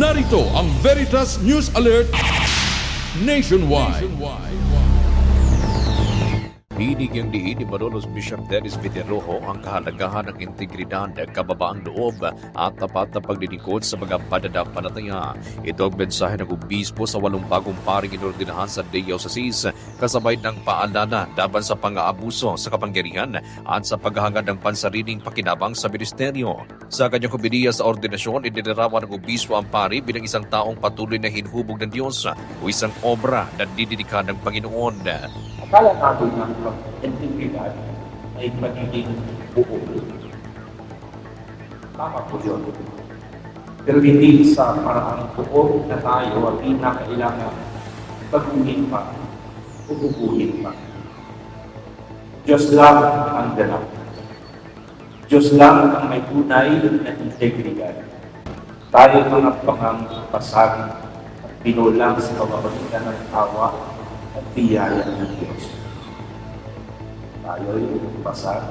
Narito ang Veritas News Alert Nationwide. Hinigyang diin ni Malolos Bishop Dennis Villarrojo ang kahalagahan ng integridad, kababaang loob at tapat na paglilingkod sa mga pananampalataya. Ito ang mensahe ng obispo sa 8 bagong paring inordinahan sa Diocese kasabay ng paalala laban sa pang-aabuso sa kapangyarihan at sa paghahangad ng pansariling pakinabang sa ministeryo. Sa kanyang homilya sa ordinasyon, inilarawan ng obispo ang pari bilang isang taong patuloy na hinhubog ng Diyos o isang obra na didinikan ng Panginoon. Akala natin ng integridad ay magiging buo. Tama po yun. Pero hindi sa paraang buo na tayo at hindi na kailangan pag-uhin pa o bubuhin pa. Diyos lang ang ganap. Diyos lang ang may tunay na integridad. Tayo mga pangangpasag at binulang sa pamamagitan ng tawa at biyaya ng Diyos. Tayo'y pasag,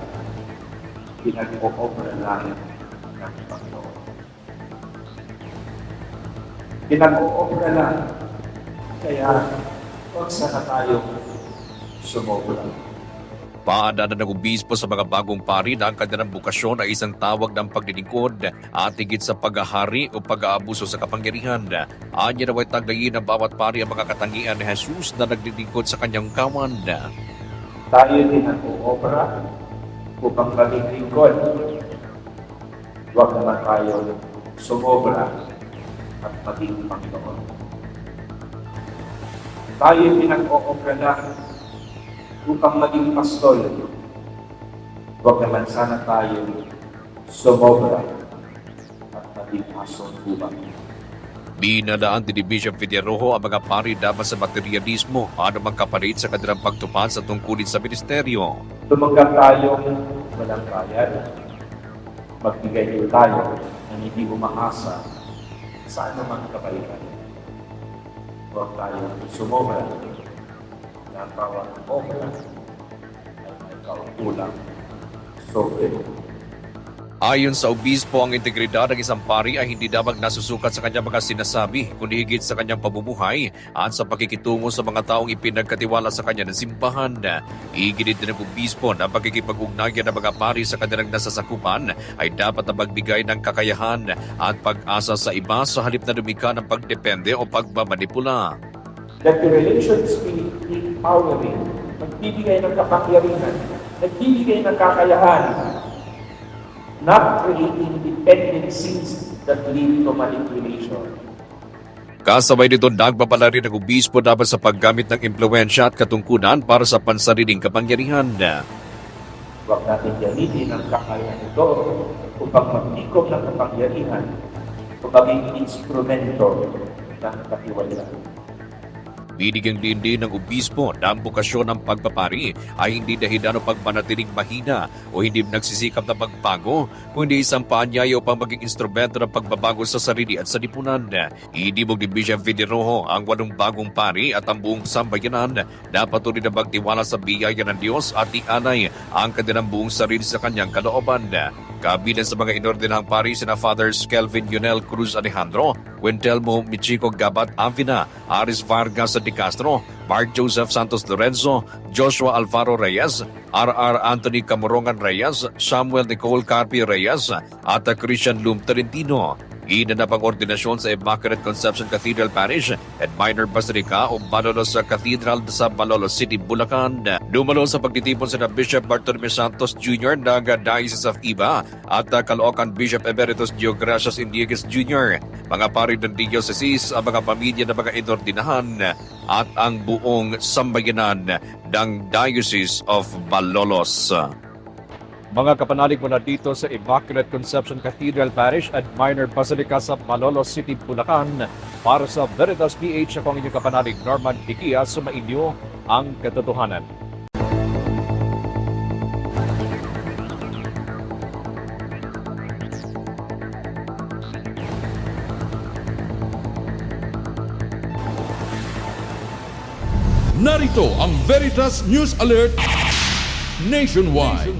pinag-o-obra lang ng Panginoon. Pinag-o-obra lang, kaya huwag sana tayo sumobra. Paadana ng obispo sa mga bagong pari na ang kanilang bukasyon ay isang tawag ng paglilingkod at higit sa paghahari o pag-aabuso sa kapangyarihan. Anya naway taglayin ng bawat pari ang mga katangian ni Jesus na naglilingkod sa kanyang kawan. Tayo din ang uobra upang maging lingkod. Huwag naman tayo sumobra at maging Panginoon. Tayo pinag-oobra na upang maging pastol. Huwag naman sana tayo sumobra at maging asong ubang. Binadaan din ni Bishop Villarrojo ang mga pari dapat sa materialismo ano mang kapalit sa kanilang pagtupad sa tungkulin sa ministeryo. Tumanggap tayong walang bayad. Magbigay din tayo na hindi umaasa sa anumang kabaitan. Huwag tayong sumobra na ang bawat obra ay may kaukulang sobre. Ayon sa obispo, ang integridad ng isang pari ay hindi dapat nasusukat sa kanyang mga sinasabi, kundi higit sa kanyang pamumuhay at sa pakikitungo sa mga taong ipinagkatiwala sa kanya ng simbahan. Iginit din ng obispo na pagkikipag-ugnayan ng mga pari sa kanilang nasasakupan ay dapat na magbigay ng kakayahan at pag-asa sa iba sa halip na lumika ng pagdepende o pagmamanipula. That the relations be empowering, nagbibigay ng kapangyarihan, nagbibigay ng kakayahan, not creating dependencies that lead to manipulation. Kasabay nito, nagpapala rin ng obispo dapat sa paggamit ng impluensya at katungkulan para sa pansariling kapangyarihan. Huwag natin gamitin ang kakayahan ito upang magtikom ng kapangyarihan o maging instrumento ng katiwalaan. Binigyang din ng obispo na ang bukasyon ng pagpapari ay hindi dahilan o pagpanatiling mahina o hindi nagsisikap na magbago, kundi isang paanyaya upang maging instrumento ng pagbabago sa sarili at sa lipunan. Idibog ni Bishop Villarrojo ang 8 bagong pari at ang buong sambayanan na patuloy na magtiwala sa biyaya ng Diyos at ianay ang kanilang buong sarili sa kanyang kalooban. Kabilang sa mga inordinahang pari sina Fathers Kelvin Yunel Cruz Alejandro, Wentelmo Michico Gabat Avina, Aris Vargas de Castro, Mark Joseph Santos Lorenzo, Joshua Alvaro Reyes, R.R. Anthony Camorongan Reyes, Samuel Nicole Carpi Reyes at Christian Lum Tolentino. Inanap ang ordinasyon sa Immaculate Conception Cathedral Parish at Minor Basilica o Malolos Cathedral sa Malolos City, Bulacan. Dumalo sa pagtitipon sina Bishop Bartolome Santos Jr. ng Diocese of Iba at Caloocan Bishop Emeritus Diogracias Indieguez Jr. Mga pari ng Diocese, ang mga pamilya ng mga inordinahan at ang buong sambayanan ng Diocese of Malolos. Mga kapanalig mula dito sa Immaculate Conception Cathedral Parish at Minor Basilica sa Malolos City, Bulacan. Para sa Veritas PH, ako ang inyong kapanalig Norman Dikia, sumainyo ang katotohanan. Narito ang Veritas News Alert Nationwide.